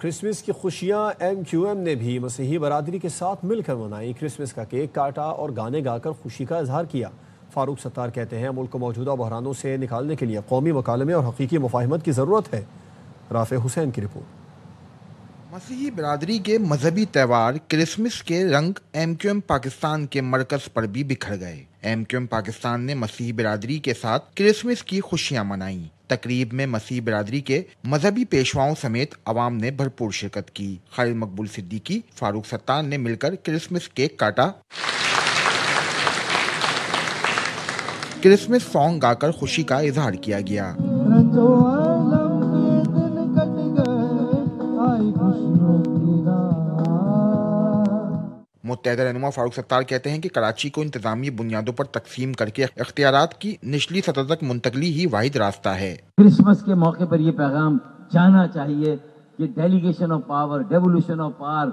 Christmas کی خوشیاں M Q M نے بھی مسیحی برادری کے ساتھ مل کر منائی۔ کرسمس کا کیک کاٹا اور گانے گا کر خوشی کا اظہار کیا۔ فاروق ستار کہتے ہیں ملک کو موجودہ بحرانوں سے نکالنے کے لیے قومی مکالمے اور حقیقی مفاہمت کی ضرورت ہے۔ رافع حسین کی رپورٹ۔ مسیحی برادری کے مذہبی تہوار کرسمس کے رنگ ایم کیو ایم پاکستان کے مرکز پر بھی بکھر گئے۔ ایم کیو ایم پاکستان نے مسیحی برادری کے ساتھ کرسمس کی خوشیاں منائیں۔ تقریب میں مسیحی برادری کے مذہبی پیشواؤں سمیت عوام نے بھرپور شرکت کی۔ خالد مقبول صدیقی، فاروق ستار نے مل کر کرسمس کیک کاٹا، کرسمس سانگ گا کر خوشی کا اظہار کیا گیا۔ متحدہ رہنما فاروق ستار کہتے ہیں کہ کراچی کو انتظامی بنیادوں پر تقسیم کر کے اختیارات کی نچلی سطح تک منتقلی ہی واحد راستہ ہے۔ کرسمس کے موقع پر یہ پیغام جانا چاہیے کہ delegation of power, devolution of power,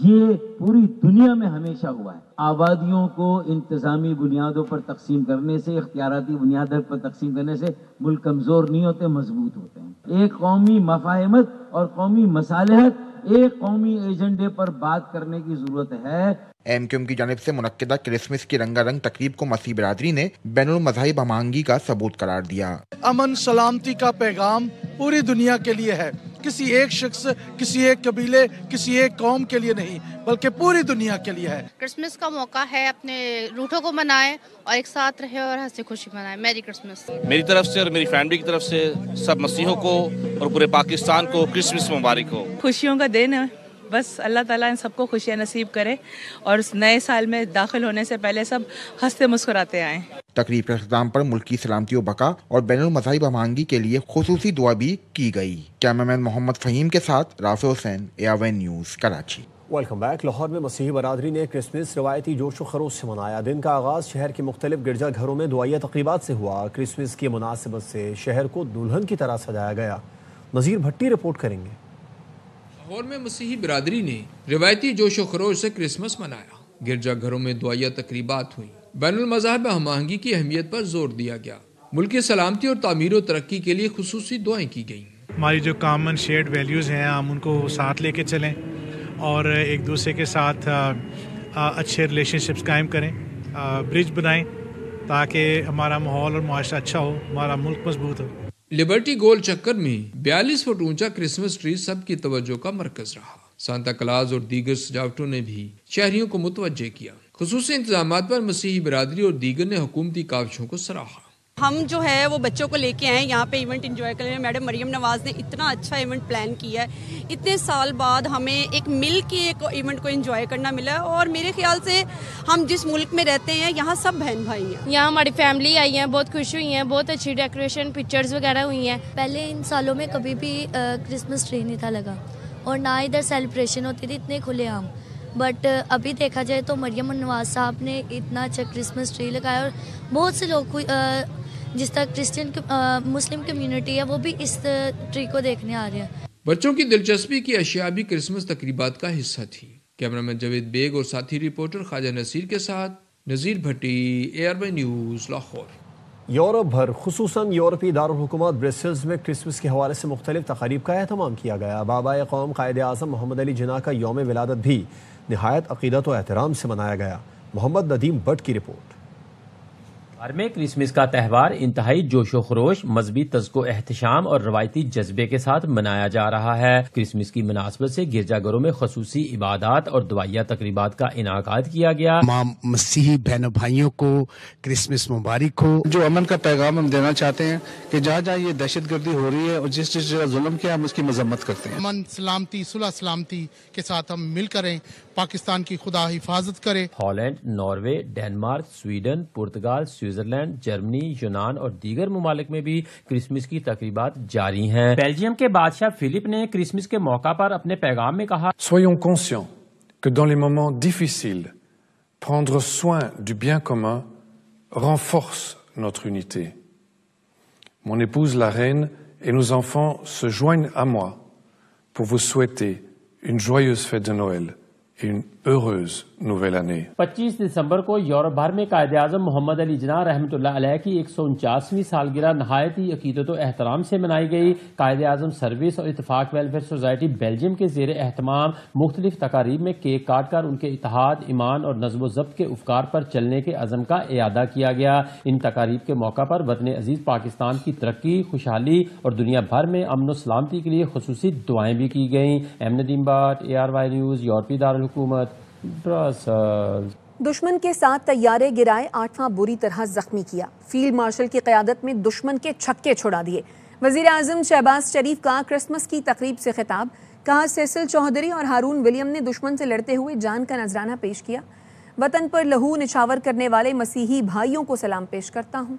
یہ پوری دنیا میں ہمیشہ ہوا ہے۔ آبادیوں کو انتظامی بنیادوں پر تقسیم کرنے سے، اختیاراتی بنیادوں پر تقسیم کرنے سے ملک کمزور نہیں ہوتے، مضبوط ہوتے ہیں۔ ایک قومی مفاہمت اور قومی مصالحت، ایک قومی ایجنڈے پر بات کرنے کی ضرورت ہے۔ ایم کیو ایم کی جانب سے منعقدہ کرسمس کی رنگا رنگ تقریب کو مسیحی برادری نے بین المذاہب ہم آہنگی کا ثبوت قرار دیا۔ امن سلامتی کا پیغام پوری دنیا کے لیے ہے، کسی ایک شخص، کسی ایک قبیلے، کسی ایک قوم کے لیے نہیں، بلکہ پوری دنیا کے لیے ہے۔ کرسمس کا موقع ہے، اپنے روٹوں کو منائیں اور ایک ساتھ رہے اور ہنسی خوشی منائیں۔ میری کرسمس۔ میری طرف سے اور میری فیملی کی طرف سے سب مسیحیوں کو اور پورے پاکستان کو کرسمس مبارک ہو۔ خوشیوں کا دن ہے، بس اللہ تعالیٰ ان سب کو خوشیاں نصیب کرے اور اس نئے سال میں داخل ہونے سے پہلے سب ہنستے مسکراتے آئیں۔ تقریب کے اختتام پر ملکی سلامتی و بقا اور بین المذاہب ہم آہنگی کے لیے خصوصی دعا بھی کی گئی۔ کیمرامین محمد فہیم کے ساتھ رافع حسین، AR1 news, Karachi. Welcome back. Lahore میں مسیحی برادری نے کرسمس روایتی جوش و خروش سے منایا۔ دن کا آغاز شہر کے مختلف گرجا گھروں میں دعائیہ تقریبات سے ہوا۔ کرسمس کی مناسبت سے شہر کو دلہن کی طرح سجایا گیا۔ نذیر بھٹی رپورٹ کریں گے۔ لاہور میں مسیحی برادری نے روایتی جوش و خروش سے کرسمس منایا۔ گرجا گھروں میں دعائیہ تقریبات ہوئیں۔ بین المذاہب ہم آہنگی کی اہمیت پر زور دیا گیا۔ ملک کی سلامتی اور تعمیر و ترقی کے لیے خصوصی دعائیں کی گئیں۔ ہماری جو کامن شیئرڈ ویلیوز ہیں ہم ان کو ساتھ لے کے چلیں اور ایک دوسرے کے ساتھ اچھے ریلیشن شپس قائم کریں، برج بنائیں تاکہ ہمارا ماحول اور معاشرہ اچھا ہو، ہمارا ملک مضبوط ہو۔ لبرٹی گول چکر میں 42 فٹ اونچا کرسمس ٹری سب کی توجہ کا مرکز رہا۔ سانتا کلاز اور دیگر سجاوٹوں نے بھی شہریوں کو متوجہ کیا۔ خصوصی انتظامات پر مسیحی برادری اور دیگر نے حکومتی کاوشوں کو سراہا۔ ہم جو ہے وہ بچوں کو لے کے آئے یہاں پہ ایونٹ انجوائے کرنے۔ میڈم مریم نواز نے اتنا اچھا ایونٹ پلان کیا ہے، اتنے سال بعد ہمیں ایک مل کے ایک ایونٹ کو انجوائے کرنا ملا ہے، اور میرے خیال سے ہم جس ملک میں رہتے ہیں یہاں سب بہن بھائی ہیں۔ یہاں ہماری فیملی آئی ہیں، بہت خوش ہوئی ہیں، بہت اچھی ڈیکوریشن پکچرز وغیرہ ہوئی ہیں۔ پہلے ان سالوں میں کبھی بھی کرسمس ٹری نہیں تھا لگا اور نہ ادھر سیلیبریشن ہوتی تھی اتنے کھلے عام، بٹ ابھی دیکھا جائے تو مریم نواز صاحب نے اتنا اچھا کرسمس ٹری لگایا اور بہت سے لوگ جس طرح کرسچن مسلم کمیونٹی ہے وہ بھی اس ٹری کو دیکھنے آ رہے ہیں۔ بچوں کی دلچسپی کی اشیاء بھی کرسمس تقریبات کا حصہ تھی۔ کیمرامین جاوید بیگ اور ساتھی رپورٹر خواجہ نصیر کے ساتھ نذیر بھٹی، AR1 نیوز، لاہور۔ یورپ بھر خصوصاً یورپی دارالحکومت برسلز میں کرسمس کے حوالے سے مختلف تقاریب کا اہتمام کیا گیا۔ بابائے قوم قائد اعظم محمد علی جناح کا یوم ولادت بھی نہایت عقیدت و احترام سے منایا گیا۔ محمد ندیم بٹ کی رپورٹ۔ بھر میں کرسمس کا تہوار انتہائی جوش و خروش، مذہبی طزق و احتشام اور روایتی جذبے کے ساتھ منایا جا رہا ہے۔ کرسمس کی مناسبت سے گرجا گھروں میں خصوصی عبادات اور دعائیہ تقریبات کا انعقاد کیا گیا۔ تمام مسیحی بہنوں بھائیوں کو کرسمس مبارک ہو۔ جو امن کا پیغام ہم دینا چاہتے ہیں کہ جہاں جہاں یہ دہشت گردی ہو رہی ہے اور جس جگہ ظلم کیا ہم اس کی مذمت کرتے ہیں۔ امن سلامتی، صلح سلامتی کے ساتھ ہم مل کریں، پاکستان کی خدا حفاظت کرے۔ Holland, Norway, Denmark, Sweden, Portugal, Switzerland, Germany, یونان اور دیگر ممالک میں بھی کرسمس کی تقریبات جاری ہیں۔ بیلجیم کے بادشاہ فلپ نے کرسمس کے موقع پر اپنے پیغام میں کہا: Soyons conscients que dans les moments difficiles, prendre soin du bien commun renforce notre unité. Mon épouse la reine et nos enfants se joignent à moi pour vous souhaiter une joyeuse fête de Noël et une heureuse nouvelle année. 25 دسمبر کو Europe بھر میں قائد اعظم محمد علی جناح رحمۃ اللہ علیہ کی 149ویں سالگرہ نہایت ہی عقیدت و احترام سے منائی گئی. قائد اعظم سروس اور اتفاق ویلفیئر سوسائٹی بیلجیم کے زیر اہتمام مختلف تقاریب میں کیک کاٹ کر ان کے اتحاد، ایمان اور نظم و ضبط کے افکار پر چلنے کے عزم کا اعادہ کیا گیا. ان تقاریب کے موقع پر وطن عزیز پاکستان کی ترقی، خوشحالی اور دنیا بھر میں امن و سلامتی کے لیے خصوصی دعائیں بھی کی گئیں. M Nadeem Butt, ARY news, یورپی دارالحکومت برسلز. دشمن کے 7 طیارے گرائے، 8واں بری طرح زخمی کیا. فیلڈ مارشل کی قیادت میں دشمن کے چھکے چھڑا دیے. وزیر اعظم شہباز شریف کا کرسمس کی تقریب سے خطاب. کہا سیسل چوہدری اور ہارون ولیم نے دشمن سے لڑتے ہوئے جان کا نذرانہ پیش کیا. وطن پر لہو نچھاور کرنے والے مسیحی بھائیوں کو سلام پیش کرتا ہوں.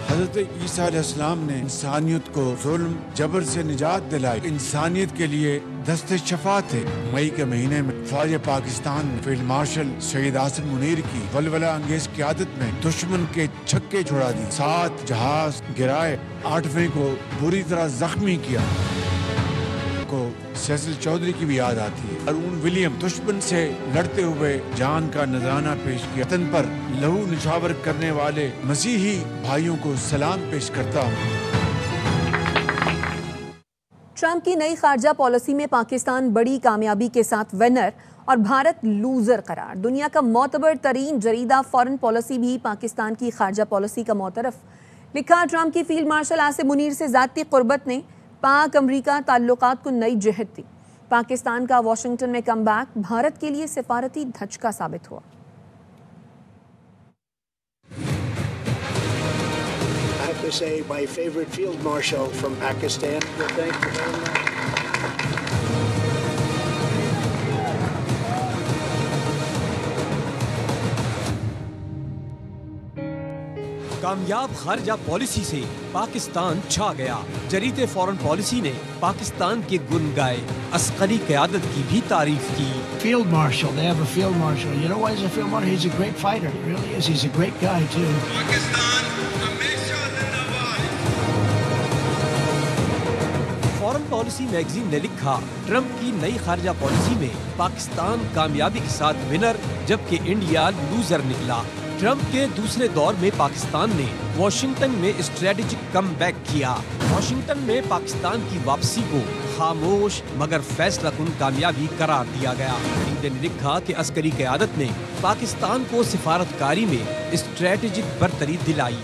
حضرت عیسیٰ علیہ السلام نے انسانیت کو ظلم جبر سے نجات دلائی. انسانیت کے لیے دست شفا تھے. مئی کے مہینے میں فوج پاکستان میں فیلڈ مارشل سید آصم منیر کی ولولہ انگیز قیادت میں دشمن کے چھکے چھڑا دی. 7 جہاز گرائے، 8ویں کو بری طرح زخمی کیا. کو سیسل چودھری کی بھی یاد آتی ہے. ہارون ولیم دشمن سے لڑتے ہوئے جان کا نذرانہ پیش کیا. وطن پر لہو نچھاور کرنے والے مسیحی بھائیوں کو سلام پیش کرتا ہوں. ٹرمپ کی نئی خارجہ پالیسی میں پاکستان بڑی کامیابی کے ساتھ ونر اور بھارت لوزر قرار. دنیا کا معتبر ترین جریدہ فارن پالیسی بھی پاکستان کی خارجہ پالیسی کا معترف. لکھا ٹرمپ کی فیلڈ مارشل آصم منیر سے ذاتی قربت نے پاک امریکہ تعلقات کو نئی جہت دی. پاکستان کا واشنگٹن میں کم بیک بھارت کے لیے سفارتی دھچکا ثابت ہوا. I have to say my favorite field marshal from Pakistan. Thank you very much. کامیاب خارجہ پالیسی سے پاکستان چھا گیا. جریدے فارن پالیسی نے پاکستان کے گن گائے، عسکری قیادت کی بھی تعریف کی. Field marshal, they have a field marshal. You know why he's a field marshal? He's a great fighter. He really is. He's a great guy too. Foreign policy magazine نے لکھا ٹرمپ کی نئی خارجہ پالیسی میں پاکستان کامیابی کے ساتھ winner جبکہ انڈیا لوزر نکلا. ٹرمپ کے دوسرے دور میں پاکستان نے واشنگٹن میں اسٹریٹجک کم بیک کیا. واشنگٹن میں پاکستان کی واپسی کو خاموش مگر فیصلہ کن کامیابی قرار دیا گیا. نے لکھا کہ عسکری قیادت نے پاکستان کو سفارتکاری میں اسٹریٹجک برتری دلائی.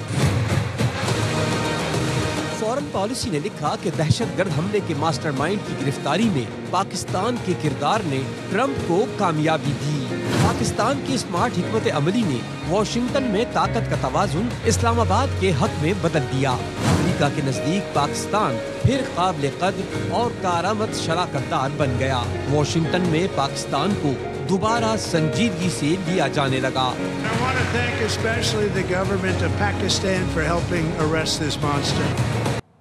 فارن پالیسی نے لکھا کہ دہشت گرد حملے کے ماسٹر مائنڈ کی گرفتاری میں پاکستان کے کردار نے ٹرمپ کو کامیابی دی. پاکستان کی اسمارٹ حکمت عملی نے واشنگٹن میں طاقت کا توازن اسلام آباد کے حق میں بدل دیا. امریکہ کے نزدیک پاکستان پھر قابل قدر اور کارآمد شراکت دار بن گیا. واشنگٹن میں پاکستان کو دوبارہ سنجیدگی سے لیا جانے لگا. I want to thank especially the government of Pakistan for helping arrest this monster.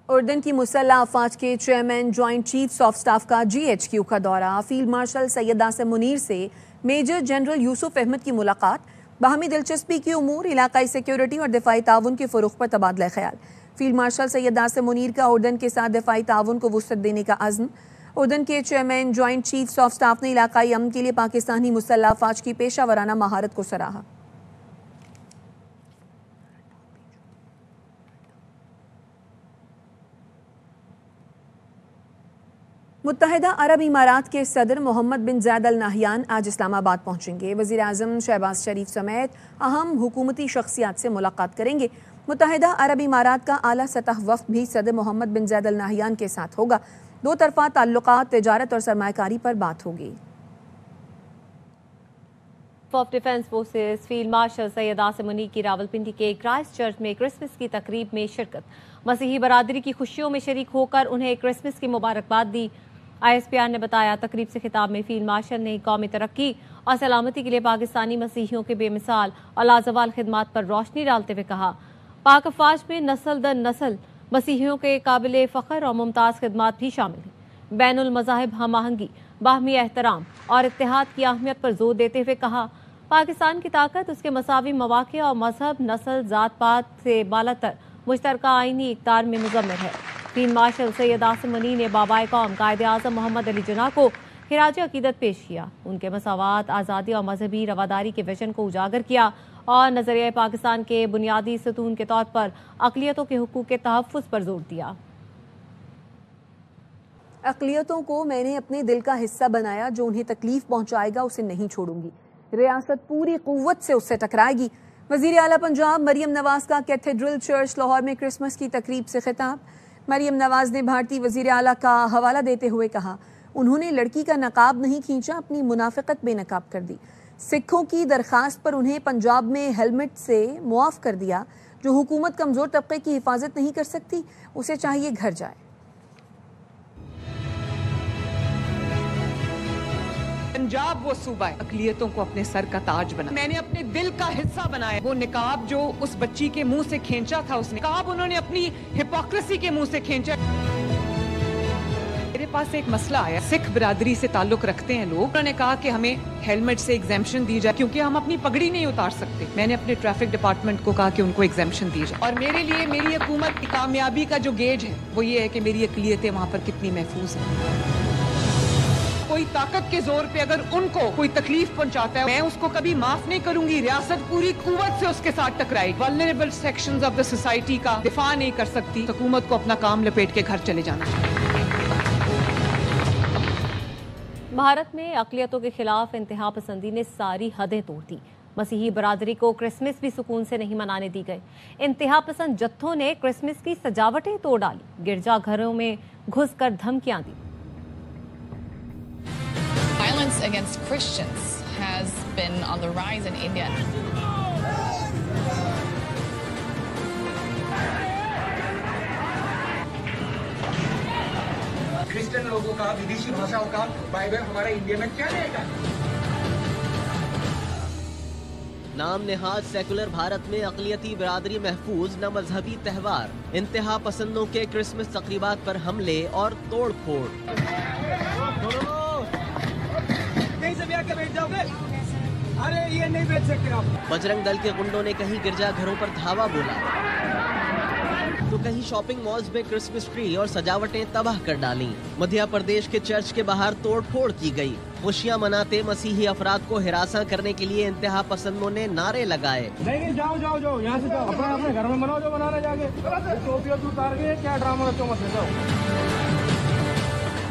اردن کی مسلح افواج کے chairman joint chiefs of staff کا GHQ کا دورہ. فیلڈ مارشل سید آصم منیر سے میجر جنرل یوسف احمد کی ملاقات. باہمی دلچسپی کی امور، علاقائی سیکیورٹی اور دفاعی تعاون کے فروغ پر تبادلہ خیال. فیلڈ مارشل سید آصم منیر کا اردن کے ساتھ دفاعی تعاون کو وسعت دینے کا عزم. اردن کے chairman joint chiefs of staff نے علاقائی امن کے لیے پاکستانی مسلح افواج کی پیشہ ورانہ مہارت کو سراہا. متحدہ عرب امارات کے صدر محمد بن زاید ال نہیان آج اسلام آباد پہنچیں گے. وزیر اعظم شہباز شریف سمیت اہم حکومتی شخصیات سے ملاقات کریں گے. متحدہ عرب امارات کا اعلیٰ سطح وفد بھی صدر محمد بن زاید ال نہیان کے ساتھ ہوگا. دو طرفہ تعلقات، تجارت اور سرمایہ کاری پر بات ہوگی. Of defence forces field marshal Syed Asim Munir کی راولپنڈی کے کرائسٹ چرچ میں کرسمس کی تقریب میں شرکت. مسیحی برادری کی خوشیوں میں شریک ہو کر انہیں کرسمس کی مبارکباد دی. ISPR نے بتایا تقریب سے خطاب میں فیلڈ مارشل نے قومی ترقی اور سلامتی کے لیے پاکستانی مسیحیوں کے بے مثال اور لازوال خدمات پر روشنی ڈالتے ہوئے کہا پاک افواج میں نسل در نسل مسیحیوں کے قابل فخر اور ممتاز خدمات بھی شامل ہیں. بین المذاہب ہم آہنگی، باہمی احترام اور اتحاد کی اہمیت پر زور دیتے ہوئے کہا پاکستان کی طاقت اس کے مساوی مواقع اور مذہب، نسل، ذات پات سے بالا تر مشترکہ آئینی اقدار میں مضمر ہے. فیلڈ مارشل سید آصم منیر نے بابائے قوم قائد اعظم محمد علی جناح کو خراج عقیدت پیش کیا. ان کے مساوات، آزادی اور مذہبی رواداری کے ویژن کو اجاگر کیا اور نظریہ پاکستان کے بنیادی ستون کے طور پر اقلیتوں کے حقوق کے تحفظ پر زور دیا. اقلیتوں کو میں نے اپنے دل کا حصہ بنایا، جو انہیں تکلیف پہنچائے گا اسے نہیں چھوڑوں گی. ریاست پوری قوت سے اس سے ٹکرائے گی. وزیر اعلیٰ پنجاب مریم نواز کا کیتھیڈرل چرچ لاہور میں کرسمس کی تقریب سے خطاب. مریم نواز نے بھارتی وزیر اعلیٰ کا حوالہ دیتے ہوئے کہا انہوں نے لڑکی کا نقاب نہیں کھینچا، اپنی منافقت بے نقاب کر دی. سکھوں کی درخواست پر انہیں پنجاب میں ہیلمٹ سے معاف کر دیا. جو حکومت کمزور طبقے کی حفاظت نہیں کر سکتی اسے چاہیے گھر جائے. پنجاب وہ صوبہ ہے اقلیتوں کو اپنے سر کا تاج بنا. میں نے اپنے دل کا حصہ بنایا. وہ نقاب جو اس بچی کے منہ سے کھینچا تھا، اس نقاب انہوں نے اپنی ہپوکریسی کے منہ سے کھینچا. میرے پاس ایک مسئلہ آیا، سکھ برادری سے تعلق رکھتے ہیں لوگ. انہوں نے کہا کہ ہمیں ہیلمٹ سے ایگزیمپشن دی جائے کیونکہ ہم اپنی پگڑی نہیں اتار سکتے. میں نے اپنے ٹریفک ڈپارٹمنٹ کو کہا کہ ان کو ایگزیمپشن دی جائے. اور میرے لیے میری حکومت کی کامیابی کا جو گیج ہے وہ یہ ہے کہ میری اقلیتیں وہاں پر کتنی محفوظ ہیں. کوئی طاقت کے زور پہ اگر ان کو کوئی تکلیف پہنچاتا ہے میں اس کو کبھی معاف نہیں کروں گی. ریاست پوری قوت سے اس کے ساتھ ٹکرائے. vulnerable sections of the society کا دفاع نہیں کر سکتی. حکومت کو اپنا کام لپیٹ کے گھر چلے جانا. بھارت میں اقلیتوں کے خلاف انتہا پسندی نے ساری حدیں توڑ دی. مسیحی برادری کو کرسمس بھی سکون سے نہیں منانے دی گئی. انتہا پسند جتھوں نے کرسمس کی سجاوٹیں توڑ ڈالی، گرجا گھروں میں گھس کر دھمکیاں دی. Violence against Christians has been on the rise in India. Christian لوگوں کا ودیشی بھاشاؤں کا بائبل ہمارے انڈیا میں کیا لے گا؟ نام نہاد سیکولر بھارت میں اقلیتی برادری محفوظ، نہ مذہبی تہوار. انتہا پسندوں کے کرسمس تقریبات پر حملے اور توڑ پھوڑ. بجرنگ دل کے گنڈوں نے کہیں گرجا گھروں پر دھاوا بولا تو کہیں شاپنگ مالز میں کرسمس ٹری اور سجاوٹیں تباہ کر ڈالیں. مدھیہ پردیش کے چرچ کے باہر توڑ پھوڑ کی گئی. خوشیاں مناتے مسیحی افراد کو ہراساں کرنے کے لیے انتہا پسندوں نے نعرے لگائے. جاؤ جاؤ جاؤ یہاں سے جاؤ، اپنے گھر میں مناؤ جو منانا جا کے. ٹوپیاں تو اتار کے کیا ڈرامہ رچو مت جاؤ.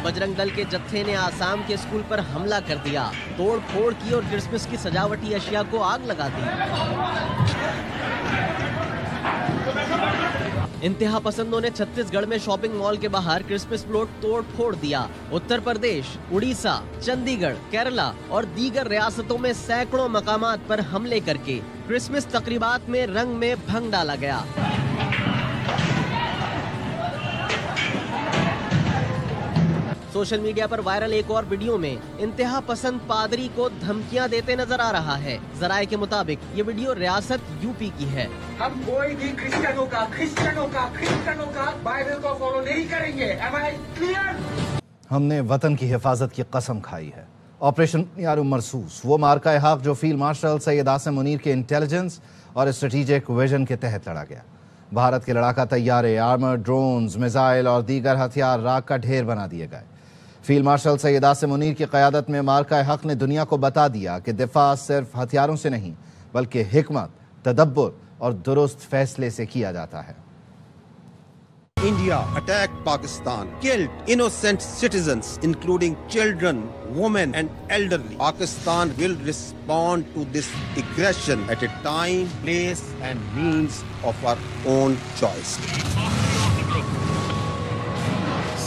بجرنگ دل کے جتھے نے آسام کے اسکول پر حملہ کر دیا، توڑ پھوڑ کی اور کرسمس کی سجاوٹی اشیاء کو آگ لگا دی. انتہا پسندوں نے چھتیس گڑھ میں شاپنگ مال کے باہر کرسمس پلاٹ توڑ پھوڑ دیا. اتر پردیش، اڑیسہ، چندی گڑھ، کیرلا اور دیگر ریاستوں میں سینکڑوں مقامات پر حملے کر کے کرسمس تقریبات میں رنگ میں بھنگ ڈالا گیا. سوشل میڈیا پر وائرل ایک اور ویڈیو میں انتہا پسند پادری کو دھمکیاں دیتے نظر آ رہا ہے. ذرائع کے مطابق یہ ویڈیو ریاست یو پی کی ہے. ہم کوئی بھی کرسچنوں کا بائبل کو فالو نہیں کریں گے. Am I clear؟ ہم نے وطن کی حفاظت کی قسم کھائی ہے. آپریشن یارو مرسوس، وہ مارکہ حق جو فیلڈ مارشل سید آصم منیر کے انٹیلیجنس اور اسٹریٹجک ویژن کے تحت لڑا گیا. بھارت کے لڑاکا طیارے، آرمر، ڈرونز، میزائل اور دیگر ہتھیار راکھ کا ڈھیر بنا دیے گئے. فیلڈ مارشل سید آصم منیر کی قیادت میں مارکہ حق نے دنیا کو بتا دیا کہ دفاع صرف ہتھیاروں سے نہیں بلکہ حکمت، تدبر اور درست فیصلے سے کیا جاتا ہے. India attacked Pakistan, killed innocent citizens, including children, women and elderly. Pakistan will respond to this aggression at a time, place and means of our own choice.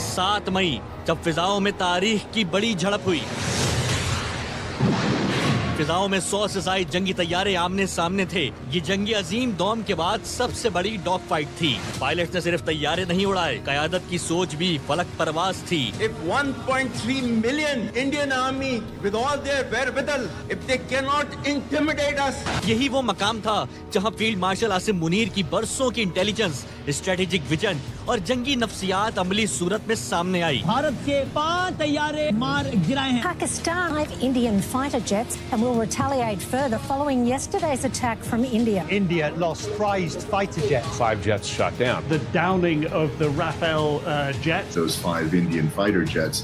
7 مئی جب فضاؤں میں تاریخ کی بڑی جھڑپ ہوئی، فضاؤں میں 100 سے زائد جنگی طیارے آمنے سامنے تھے. یہ جنگی عظیم دوم کے بعد سب سے بڑی ڈاگ فائٹ تھی. پائلٹ نے صرف طیارے نہیں اڑائے، قیادت کی سوچ بھی فلک پرواز تھی. If 1.3 million Indian army with all their wherewithal, if they cannot intimidate us. یہی وہ مقام تھا جہاں فیلڈ مارشل آصم منیر کی برسوں کی انٹیلیجنس، اسٹریٹجک ویژن اور جنگی نفسیات عملی صورت میں سامنے آئی. بھارت کے 5 طیارے مار گرائے ہیں. Pakistan 5 Indian fighter jets and will retaliate further following yesterday's attack from India. India lost prized fighter jets. 5 jets shot down. The downing of the Rafale jets. Those 5 Indian fighter jets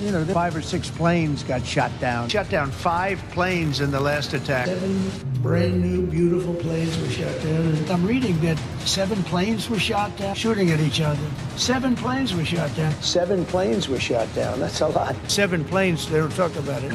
You know, 5 or 6 planes got shot down. Shot down 5 planes in the last attack. 7 brand new, beautiful planes were shot down. And I'm reading that 7 planes were shot down, shooting at each other. 7 planes were shot down. 7 planes were shot down. That's a lot. 7 planes, they don't talk about it.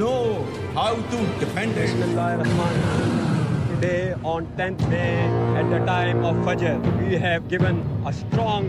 know how to defend it. Today on 10th May at the time of Fajr, we have given a strong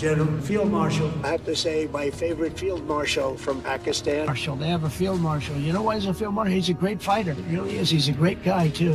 General Field Marshal. I have to say, my favorite Field Marshal from Pakistan. Marshal, they have a Field Marshal. You know why he's a Field Marshal? He's a great fighter. He really is. He's a great guy too.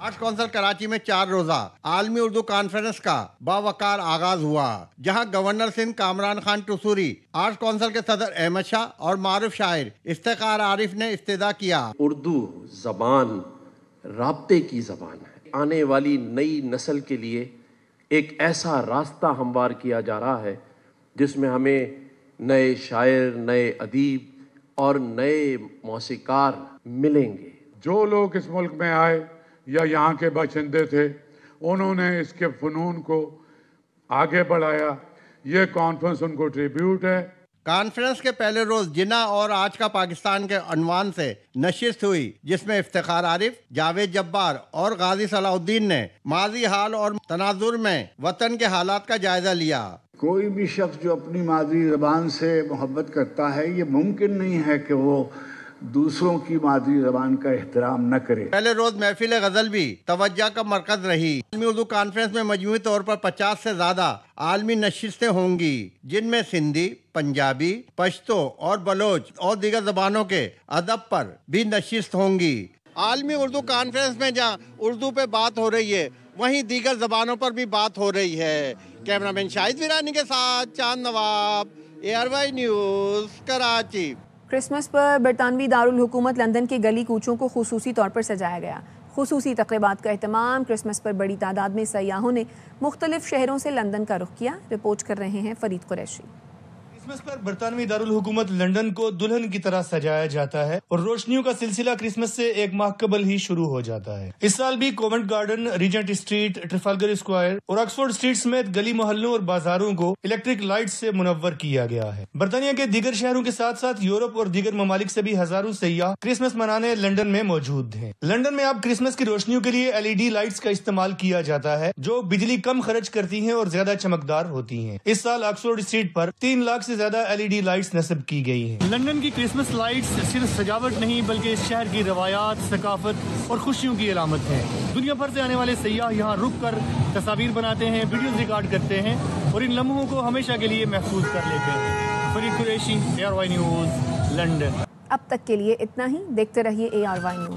Arts council Karachi میں 4 روزہ عالمی Urdu conference کا باوقار آغاز ہوا، جہاں governor Sindh Kamran Khan Tessori, arts council کے صدر احمد شاہ اور معروف شاعر افتخار عارف نے افتتاح کیا۔ اردو زبان رابطے کی زبان ہے، آنے والی نئی نسل کے لیے ایک ایسا راستہ ہموار کیا جا رہا ہے جس میں ہمیں نئے شاعر، نئے ادیب اور نئے موسیقار ملیں گے۔ جو لوگ اس ملک میں آئے یا یہاں کے باشندے تھے، انہوں نے اس کے فنون کو آگے بڑھایا، یہ کانفرنس ان کو ٹریبیوٹ ہے۔ کانفرنس کے پہلے روز جناح اور آج کا پاکستان کے عنوان سے نشست ہوئی، جس میں افتخار عارف، جاوید جبار اور غازی صلاح الدین نے ماضی، حال اور تناظر میں وطن کے حالات کا جائزہ لیا۔ کوئی بھی شخص جو اپنی مادری زبان سے محبت کرتا ہے، یہ ممکن نہیں ہے کہ وہ دوسروں کی مادری زبان کا احترام نہ کرے۔ پہلے روز محفل غزل بھی توجہ کا مرکز رہی۔ عالمی اردو کانفرنس میں مجموعی طور پر 50 سے زیادہ عالمی نشستیں ہوں گی، جن میں سندھی، پنجابی، پشتو اور بلوچ اور دیگر زبانوں کے ادب پر بھی نشست ہوں گی۔ عالمی اردو کانفرنس میں جہاں اردو پہ بات ہو رہی ہے، وہیں دیگر زبانوں پر بھی بات ہو رہی ہے۔ کیمرہ مین شاہد ویرانی کے ساتھ چاند نواب، ARY نیوز، کراچی۔ کرسمس پر برطانوی دارالحکومت لندن کے گلی کوچوں کو خصوصی طور پر سجایا گیا۔ خصوصی تقریبات کا اہتمام کرسمس پر بڑی تعداد میں سیاحوں نے مختلف شہروں سے لندن کا رخ کیا۔ رپورٹ کر رہے ہیں فرید قریشی۔ کرسمس پر برطانوی دارالحکومت لندن کو دلہن کی طرح سجایا جاتا ہے اور روشنیوں کا سلسلہ کرسمس سے ایک ماہ قبل ہی شروع ہو جاتا ہے۔ اس سال بھی Covent Garden, Regent Street, Trafalgar Square اور آکسفورڈ اسٹریٹ سمیت گلی محلوں اور بازاروں کو الیکٹرک لائٹ سے منور کیا گیا ہے۔ برطانیہ کے دیگر شہروں کے ساتھ ساتھ یورپ اور دیگر ممالک سے بھی ہزاروں سیاح کرسمس منانے لندن میں موجود ہیں۔ لندن میں اب کرسمس کی روشنیوں کے لیے LED لائٹس کا استعمال کیا جاتا ہے، جو بجلی کم خرچ کرتی ہیں اور زیادہ چمکدار ہوتی ہیں۔ اس سال آکسفورڈ اسٹریٹ پر 3 لاکھ سے زیادہ LED لائٹس نصب کی گئی ہیں۔ لندن کی کرسمس لائٹس صرف سجاوٹ نہیں بلکہ اس شہر کی روایات، ثقافت اور خوشیوں کی علامت ہے۔ دنیا بھر سے آنے والے سیاح یہاں رک کر تصاویر بناتے ہیں، ویڈیوز ریکارڈ کرتے ہیں اور ان لمحوں کو ہمیشہ کے لیے محفوظ کر لیتے ہیں۔ Farid Qureshi, ARY news, London. اب تک کے لیے اتنا ہی، دیکھتے رہیے ARY نیوز۔